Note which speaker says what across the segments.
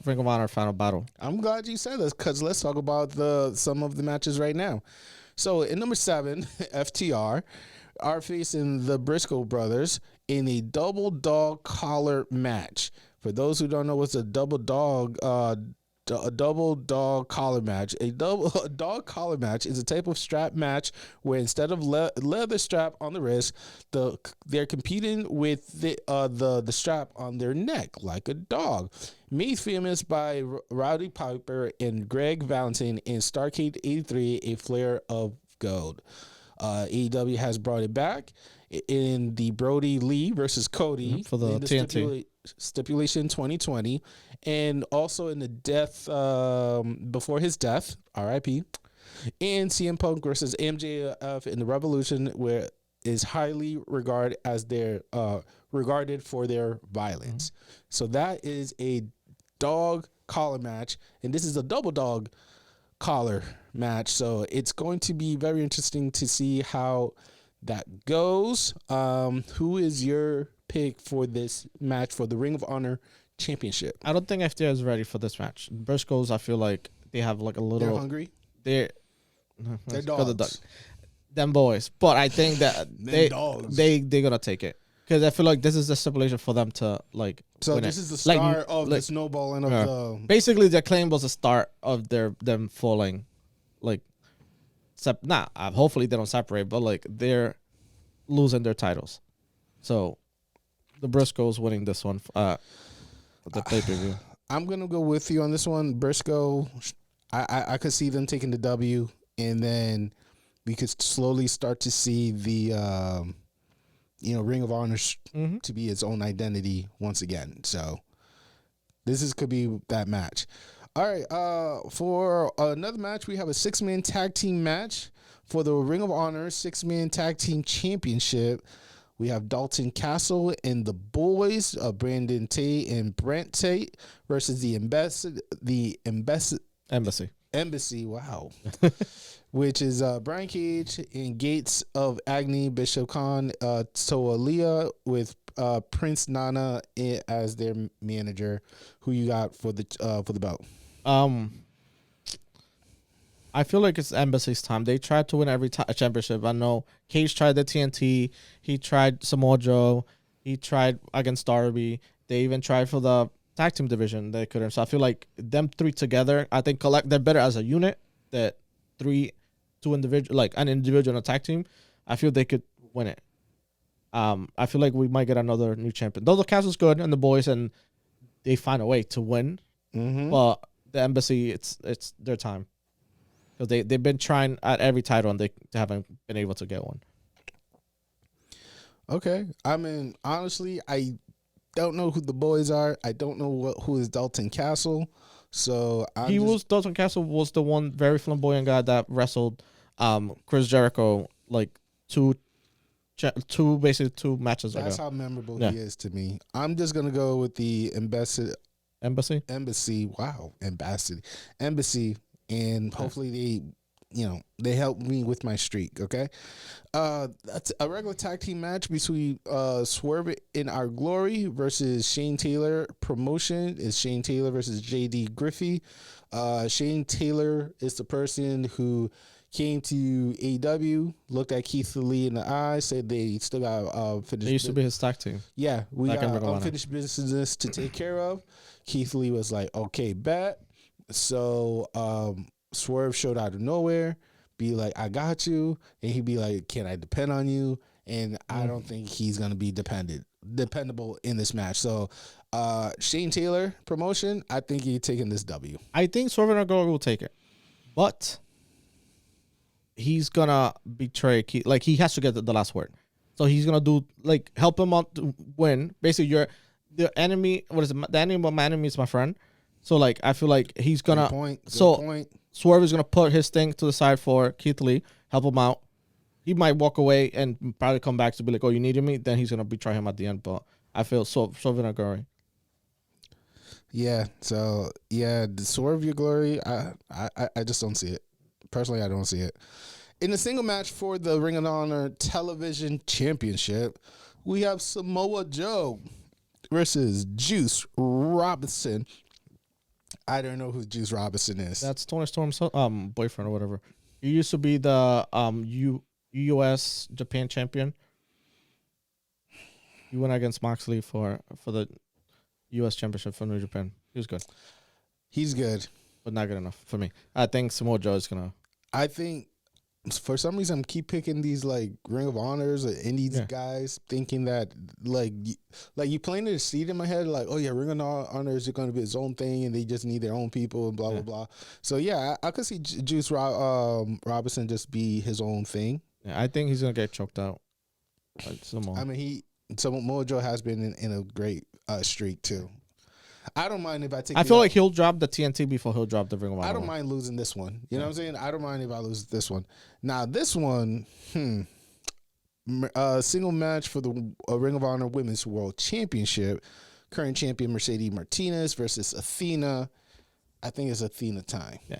Speaker 1: Ring of Honor Final Battle.
Speaker 2: I'm glad you said this because let's talk about some of the matches right now. So in number 7, FTR are facing the Briscoe brothers in a double dog collar match. For those who don't know what's a double dog collar match, a dog collar match is a type of strap match where instead of leather strap on the wrist, they're competing with the strap on their neck like a dog. Made famous by Rowdy Piper and Greg Valentine in Starrcade 83, A Flare of Gold. AEW has brought it back in the Brody Lee versus Cody
Speaker 1: for the TNT
Speaker 2: stipulation 2020, and also in the death before his death, RIP, and CM Punk versus MJF in the Revolution, where is highly regarded as their regarded for their violence. So that is a dog collar match, and this is a double dog collar match. So it's going to be very interesting to see how that goes. Who is your pick for this match for the Ring of Honor Championship?
Speaker 1: I don't think FTR is ready for this match. Briscoes, I feel like they have like a little.
Speaker 2: They're hungry.
Speaker 1: They're
Speaker 2: dogs.
Speaker 1: Them boys, but I think that they're gonna take it because I feel like this is the stipulation for them to like.
Speaker 2: So this is the start of the snowballing of the.
Speaker 1: Basically, their claim was the start of them falling, like. Hopefully they don't separate, but like they're losing their titles. So the Briscoes winning this one the pay-per-view.
Speaker 2: I'm gonna go with you on this one. Briscoe, I could see them taking the W, and then we could slowly start to see the Ring of Honor to be its own identity once again. So could be that match. All right, for another match, we have a 6-man tag team match for the Ring of Honor 6-man tag team championship. We have Dalton Castle and the boys, Brandon Tate and Brent Tate versus the Embassy. Wow. Which is Brian Cage and Gates of Agni, Bishop Khan, Toalia with Prince Nana as their manager. Who you got for the belt?
Speaker 1: I feel like it's Embassy's time. They tried to win every championship. I know Cage tried the TNT. He tried Samoa Joe. He tried against Darby. They even tried for the tag team division. They couldn't. So I feel like them three together, I think they're better as a unit. That two individual, like an individual and a tag team, I feel they could win it. I feel like we might get another new champion. Though the Castle's good and the boys, and they find a way to win. But the Embassy, it's their time. Because they've been trying at every title and they haven't been able to get one.
Speaker 2: Okay. I mean, honestly, I don't know who the boys are. I don't know who is Dalton Castle. So
Speaker 1: Dalton Castle was the one very flamboyant guy that wrestled Chris Jericho like two matches ago.
Speaker 2: That's how memorable he is to me. I'm just gonna go with the Embassy. Wow, Embassy, and hopefully they help me with my streak. Okay, that's a regular tag team match between Swerve in Our Glory versus Shane Taylor. Promotion is Shane Taylor versus JD Griffey. Shane Taylor is the person who came to AEW, looked at Keith Lee in the eye, said they still got finished.
Speaker 1: They used to be his tag team.
Speaker 2: Yeah, we got unfinished business to take care of. Keith Lee was like, okay, bet. So Swerve showed out of nowhere, be like, I got you. And he'd be like, can I depend on you? And I don't think he's going to be dependable in this match. So Shane Taylor promotion, I think he's taking this W.
Speaker 1: I think Swerve and Agora will take it. But he's going to betray Keith. Like, he has to get the last word. So he's going to help him out to win. Basically, the enemy, what is it? The enemy of my enemy is my friend. So, like, I feel like he's going to... Good point. Swerve is going to put his thing to the side for Keith Lee, help him out. He might walk away and probably come back to be like, oh, you needed me? Then he's going to betray him at the end. But I feel Swerve and Glory.
Speaker 2: Yeah. So, the Swerve Your Glory, I just don't see it. Personally, I don't see it. In the single match for the Ring of Honor Television Championship, we have Samoa Joe versus Juice Robinson I don't know who Juice Robinson is.
Speaker 1: That's Tony Storm's boyfriend or whatever. He used to be the US Japan champion. He went against Moxley for the US championship for New Japan. He was good.
Speaker 2: He's good,
Speaker 1: but not good enough for me. I think Samoa Joe is gonna.
Speaker 2: I think for some reason I'm keep picking these like Ring of Honors or Indies guys, thinking that like you planted a seed in my head, like, oh yeah, Ring of Honors are going to be its own thing, and they just need their own people and blah blah blah. So yeah, I could see Juice Robinson just be his own thing.
Speaker 1: Yeah, I think he's gonna get choked out. Like Samoa.
Speaker 2: I mean, Samoa Joe has been in a great streak too. I don't mind if I take.
Speaker 1: I feel like he'll drop the TNT before he'll drop the Ring of Honor.
Speaker 2: I don't mind losing this one. You know what I'm saying? I don't mind if I lose this one. Now this one, single match for the Ring of Honor Women's World Championship. Current champion Mercedes Martinez versus Athena. I think it's Athena time.
Speaker 1: Yeah.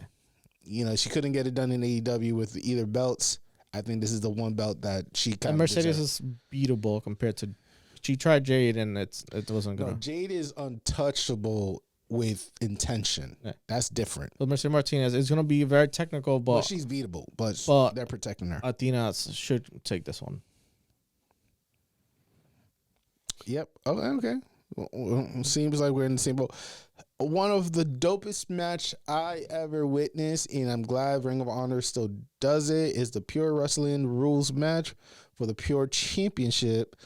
Speaker 2: You know, she couldn't get it done in AEW with either belts. I think this is the one belt that she kind of.
Speaker 1: And Mercedes is beatable compared to. She tried Jade and it wasn't good.
Speaker 2: No, Jade is untouchable with intention. Yeah. That's different.
Speaker 1: But Mercedes Martinez is going to be very technical, but
Speaker 2: she's beatable. But they're protecting her.
Speaker 1: Athena should take this one.
Speaker 2: Yep. Okay. Well, seems like we're in the same boat. One of the dopest match I ever witnessed, and I'm glad Ring of Honor still does it, is the Pure Wrestling Rules match for the Pure Championship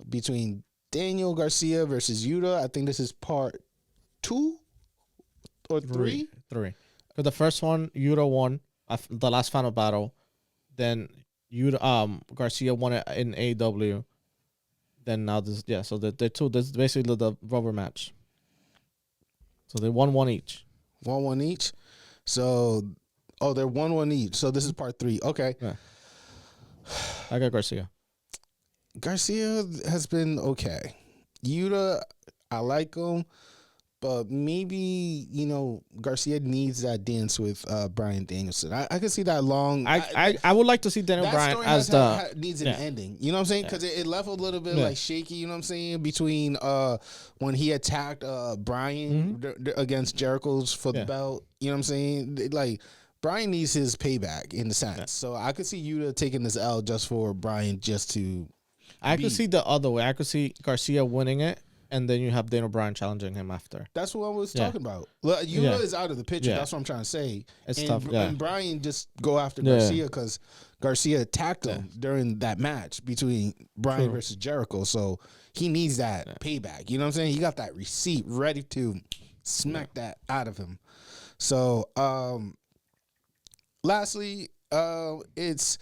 Speaker 2: between Daniel Garcia versus Yuta. I think this is part 2 or 3.
Speaker 1: 3. For the first one, Yuta won the last final battle. Then Garcia won it in AEW. Then now this, so they're two. This is basically the rubber match. So they won 1 each.
Speaker 2: 1 each. So, they're 1 each. So this is part 3. Okay.
Speaker 1: Yeah. I got Garcia.
Speaker 2: Garcia has been okay. Yuta, I like him, but maybe, Garcia needs that dance with Bryan Danielson. I can see that long.
Speaker 1: I would like to see Daniel Bryan as
Speaker 2: needs an ending. You know what I'm saying? Because it left a little bit like shaky. You know what I'm saying? Between when he attacked Bryan against Jericho's for the belt. You know what I'm saying? Like Bryan needs his payback in the sense. Yeah. So I could see Yuta taking this L just for Bryan just to.
Speaker 1: I could see the other way. I could see Garcia winning it, and then you have Daniel Bryan challenging him after.
Speaker 2: That's what I was talking about. Yuta is out of the picture. That's what I'm trying to say.
Speaker 1: It's tough.
Speaker 2: And Bryan just go after Garcia because Garcia attacked him during that match between Bryan versus Jericho. So he needs that payback. You know what I'm saying? He got that receipt ready to smack that out of him. So, lastly, it's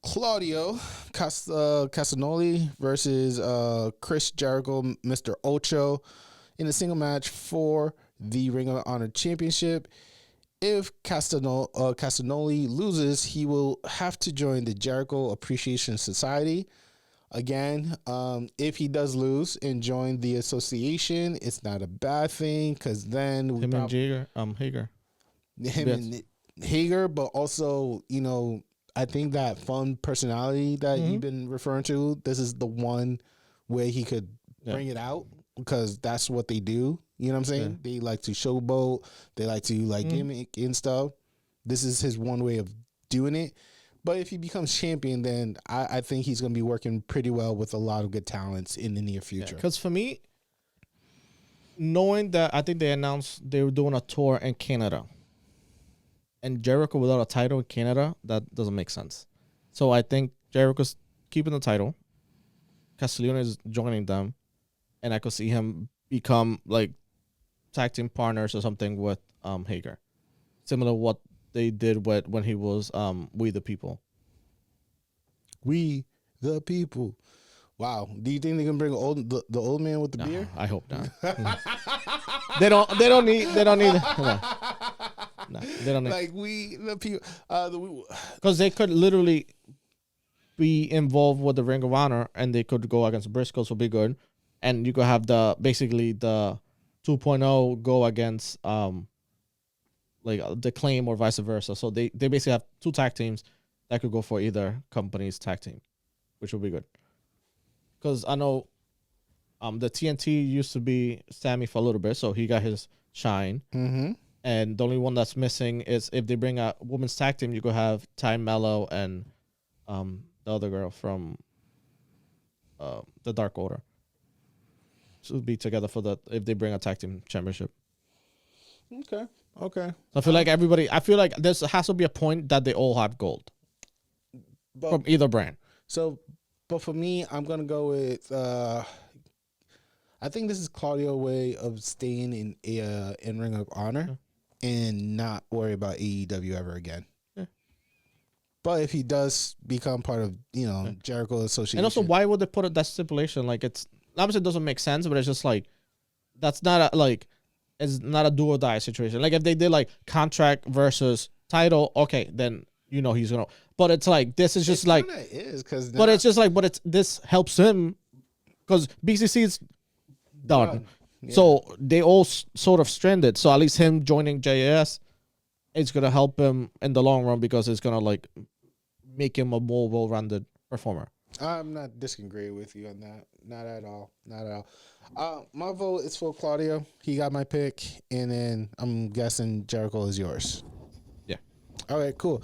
Speaker 2: Claudio Castagnoli versus Chris Jericho, Mr. Ocho, in a single match for the Ring of Honor Championship. If Castagnoli loses, he will have to join the Jericho Appreciation Society. Again, if he does lose and join the association, it's not a bad thing because then
Speaker 1: him and Hager.
Speaker 2: And Hager, but also, I think that fun personality that you've been referring to, this is the one way he could bring it out because that's what they do. You know what I'm saying? Yeah. They like to showboat. They like to gimmick and stuff. This is his one way of doing it. But if he becomes champion, then I think he's going to be working pretty well with a lot of good talents in the near future.
Speaker 1: Because for me, knowing that I think they announced they were doing a tour in Canada. And Jericho without a title in Canada, that doesn't make sense. So I think Jericho's keeping the title. Castiglione is joining them. And I could see him become like tag team partners or something with Hager. Similar to what they did when he was We the People.
Speaker 2: We the People. Wow. Do you think they can bring the old man with the beer?
Speaker 1: I hope not. They don't need No, they don't need.
Speaker 2: Like We the People.
Speaker 1: Because they could literally be involved with the Ring of Honor and they could go against Briscoes, would be good. And you could have the 2.0 go against like the Claim or vice versa. So they basically have 2 tag teams that could go for either company's tag team, which would be good. Because I know The TNT used to be Sammy for a little bit, so he got his shine.
Speaker 2: Mm-hmm.
Speaker 1: And the only one that's missing is if they bring a women's tag team, you could have Ty Mello and the other girl from the Dark Order. So be together for if they bring a tag team championship.
Speaker 2: Okay. So
Speaker 1: I feel like there has to be a point that they all have gold from either brand.
Speaker 2: But for me, I'm gonna go with. I think this is Claudio's way of staying in Ring of Honor and not worry about AEW ever again.
Speaker 1: Yeah.
Speaker 2: But if he does become part of Jericho Association,
Speaker 1: and also why would they put that stipulation? Like it's obviously it doesn't make sense, but it's just like that's not it's not a do or die situation. Like if they did like contract versus title, okay, then he's gonna. But it's like this is just like but it's just like this helps him because BCC is done. Yeah. So they all sort of stranded. So at least him joining JAS, it's gonna help him in the long run because it's gonna like make him a more well-rounded performer.
Speaker 2: I'm not disagreeing with you on that. Not at all. My vote is for Claudio. He got my pick, and then I'm guessing Jericho is yours.
Speaker 1: Yeah.
Speaker 2: All right, cool.